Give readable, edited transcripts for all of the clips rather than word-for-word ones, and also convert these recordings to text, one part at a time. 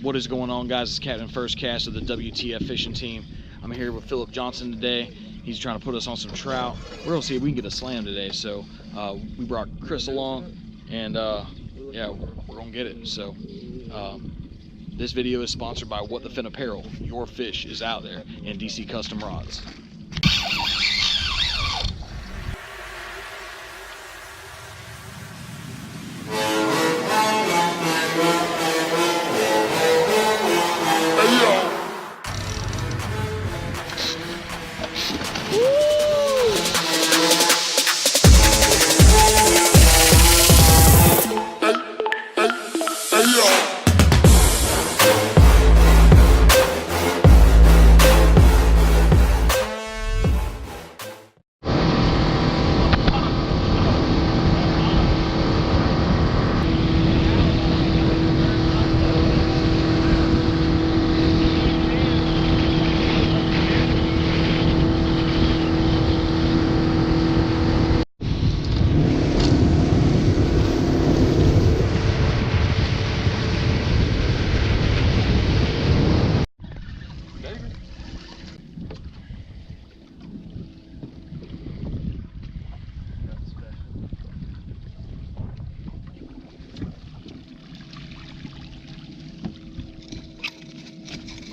What is going on, guys? It's Captain First Cast of the WTF fishing team. I'm here with Phillip Johnson today. He's trying to put us on some trout. We're gonna see if we can get a slam today. So we brought Chris along, and yeah, we're gonna get it. So this video is sponsored by What the Fin Apparel. Your fish is out there, and DC Custom Rods.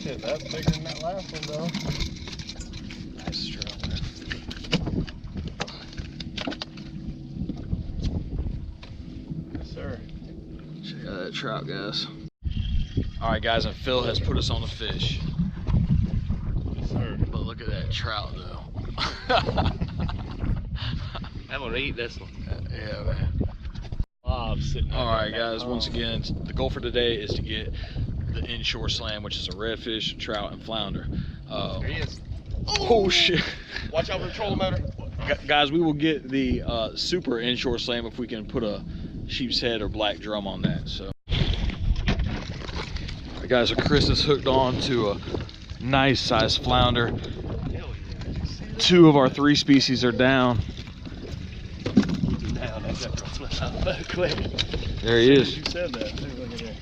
Shit, that's bigger than that last one, though. Nice trout there. Yes, sir. Check out that trout, guys. All right, guys, and Phil has put us on the fish. Yes, sir. But look at that trout, though. I'm gonna eat this one. Yeah, man. I'm sitting. All right, guys. Once again, the goal for today is to get the inshore slam, which is a redfish, trout, and flounder. There he is. Oh shit! Watch out for the trolling motor. Guys, we will get the super inshore slam if we can put a sheep's head or black drum on that. So, all right, guys, so Chris is hooked on to a nice sized flounder. Two of our three species are down. There he is. You said that. Look at there.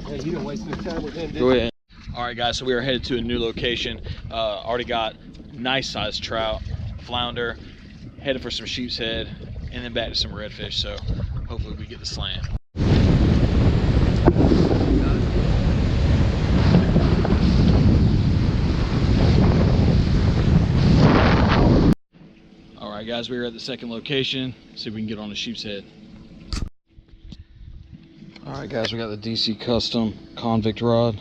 Hey, you don't waste no time with him, did you? Go ahead. All right, guys, so we are headed to a new location. Already got nice sized trout, flounder, headed for some sheep's head, and then back to some redfish. So hopefully we get the slam. All right, guys, we are at the second location. See if we can get on a sheep's head. All right, guys, we got the DC Custom convict rod.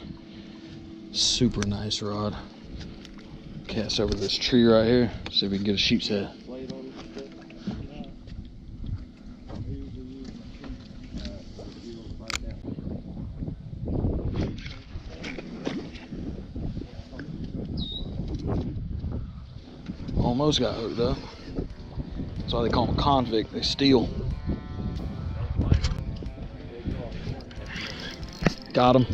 Super nice rod. Cast over this tree right here. See if we can get a sheep's head. Almost got hooked up. That's why they call them a convict. They steal. Got him.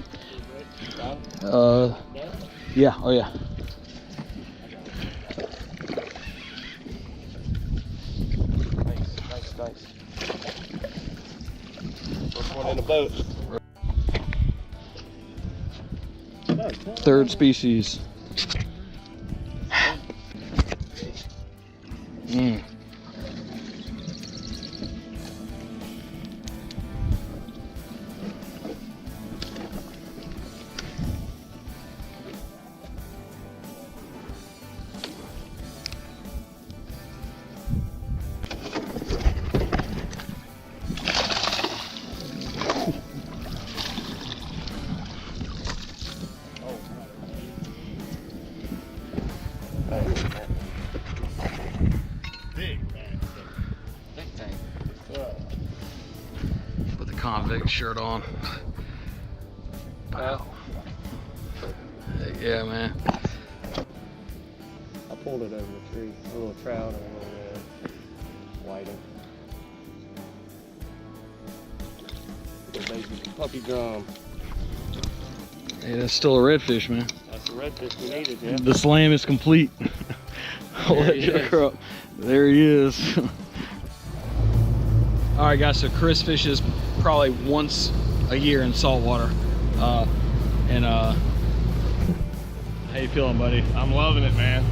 Yeah, oh yeah. Nice. First one in the boat. Third species. Put the convict shirt on. Wow. Heck yeah, man. I pulled it over the tree. A little trout and a little whiting. Little baby puppy drum. Hey, that's still a redfish, man. That's the redfish we needed, yeah. The slam is complete. I'll let you up. There he is. All right, guys, so Chris fishes probably once a year in saltwater. How you feeling, buddy? I'm loving it, man.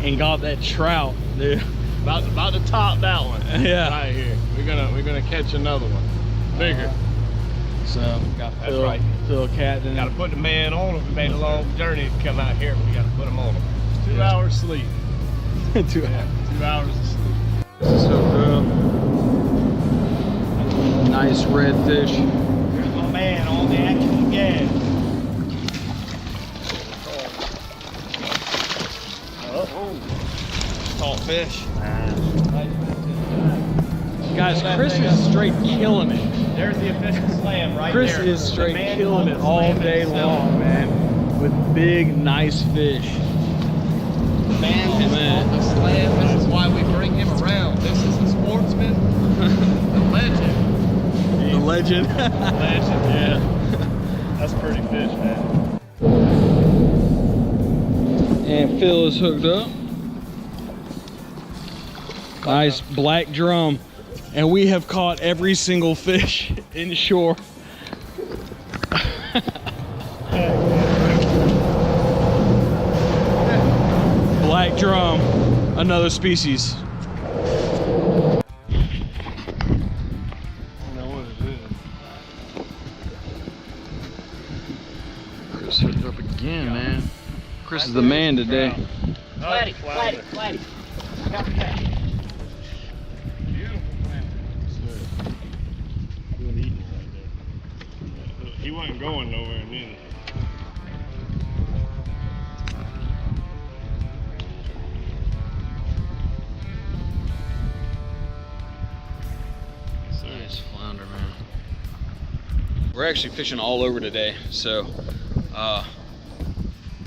And got that trout, dude. About to top that one. Yeah. Right here. We're gonna catch another one. Bigger. So got That's Phil, right. Phil Captain. Gotta put the man on him. We made a long journey to come out here, but we gotta put him on him. 2 hours sleep. 2 hours. 2 hours of sleep. So good. Nice redfish. Here's my man on the actual gas. Caught fish. Guys, Chris is straight killing it. There's the official slam right Chris there. is straight The man killing caught it the all slam day himself. long, man. With big, nice fish. The man has caught the slam. This is why we bring him around. This is a sportsman, a legend. The legend. Legend, yeah. That's pretty fish, man. And Phil is hooked up. Nice black drum. And we have caught every single fish inshore. Black drum, another species. I don't know what it is. Chris hooked up again, man. Chris is the man today. Flatty. Beautiful flatty. Good eating right there. He wasn't going nowhere neither. Nice flounder, man. We're actually fishing all over today, so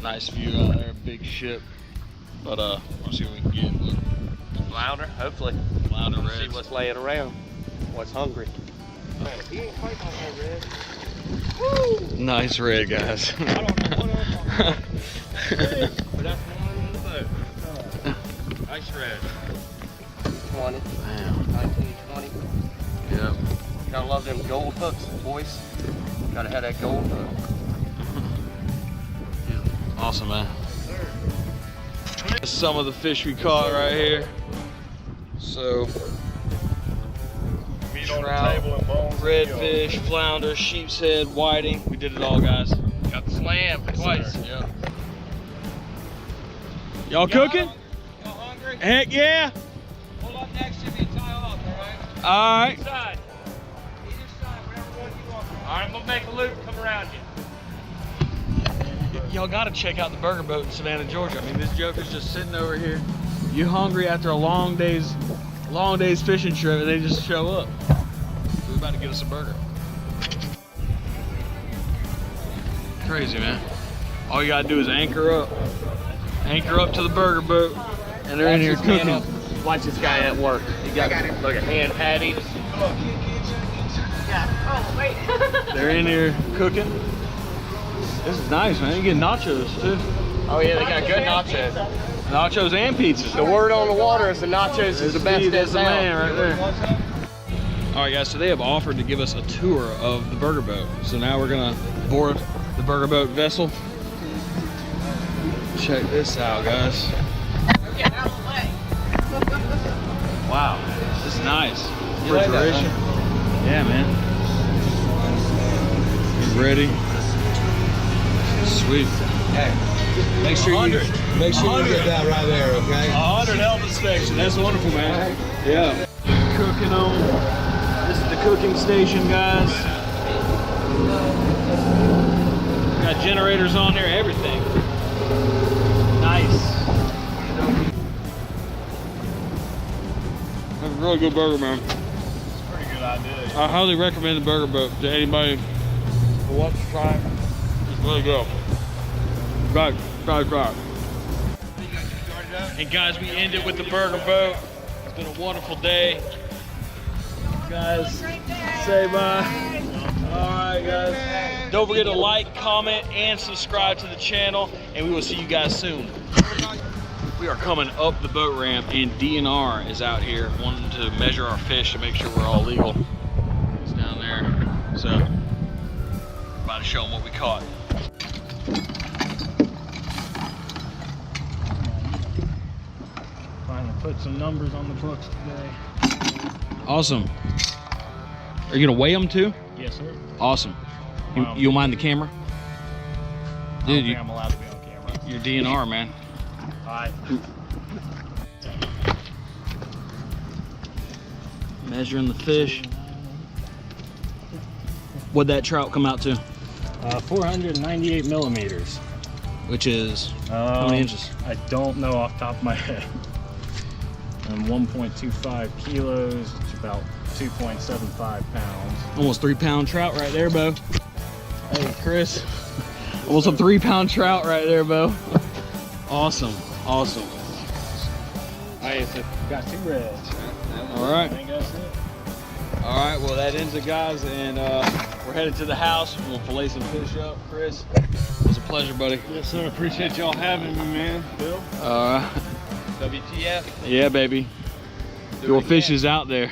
nice view out there, big ship. But we'll see what we can get. Look. Flounder, hopefully. Flounder See reds. what's laying around. What's hungry. He ain't fighting on that red. Woo! Nice red, guys. I don't know what else on that. But that's one in the boat. Nice red. 20. Wow. 1920. Yep. Gotta love them gold hooks, boys. Gotta have that gold hook. Awesome, man. Some of the fish we caught right here. So, Meat on the trout, table and bones. redfish, flounder, sheep's head, whiting. We did it all, guys. Got the slam twice. Yep. Y'all cooking? Y'all hungry? Heck yeah. Hold up next to me and tie off, alright? All right. Each side. Either side, whatever one you want. Alright, I'm gonna make a loop and come around you. Y'all got to check out the burger boat in Savannah, Georgia. I mean, this joker's just sitting over here. You hungry after a long day's fishing trip, and they just show up. So we're about to get us a burger. Crazy, man. All you gotta do is anchor up to the burger boat, and they're in here cooking. Watch this guy at work. He got like a hand patty. They're in here cooking. This is nice, man. You get nachos too. Oh yeah, they got good nachos. Nachos and pizzas. The word on the water is the nachos is the best in That's the man town. right there. All right, guys. So they have offered to give us a tour of the burger boat. So now we're gonna board the burger boat vessel. Check this out, guys. Get out of the way. Wow, this is nice. You like that, Refrigeration. Yeah, man. You ready? Sweet. Hey, make sure you get that right there, okay? 100 help inspection. That's wonderful, man. Yeah. Cooking on. This is the cooking station, guys. Got generators on there, everything. Nice. That's a really good burger, man. It's a pretty good idea. I highly recommend the burger boat to anybody who wants to try it. It's really good. Try. And guys, we ended with the burger boat. It's been a wonderful day. Guys, say bye. All right, guys. Don't forget to like, comment, and subscribe to the channel, and we will see you guys soon. We are coming up the boat ramp, and DNR is out here wanting to measure our fish to make sure we're all legal. It's down there. So about to show them what we caught. Finally put some numbers on the books today. Awesome. Are you gonna weigh them too? Yes, sir. Awesome. You'll mind the camera? I don't Dude, think I'm allowed to be on camera. you're DNR, man. Alright. Measuring the fish. What'd that trout come out to? 498 millimeters. Which is how many inches? I don't know off the top of my head. And 1.25 kilos, it's about 2.75 pounds. Almost 3 pound trout right there, Bo. Hey, Chris. Almost a 3 pound trout right there, Bo. Awesome, awesome. Got 2 reds. All right. I think that's it. All right, well, that ends it, guys, and we're headed to the house. We'll fillet some fish up. Chris, it was a pleasure, buddy. Yes, sir. Appreciate y'all having me, man. Bill? All right. WTF. Yeah, baby. Your fish is out there.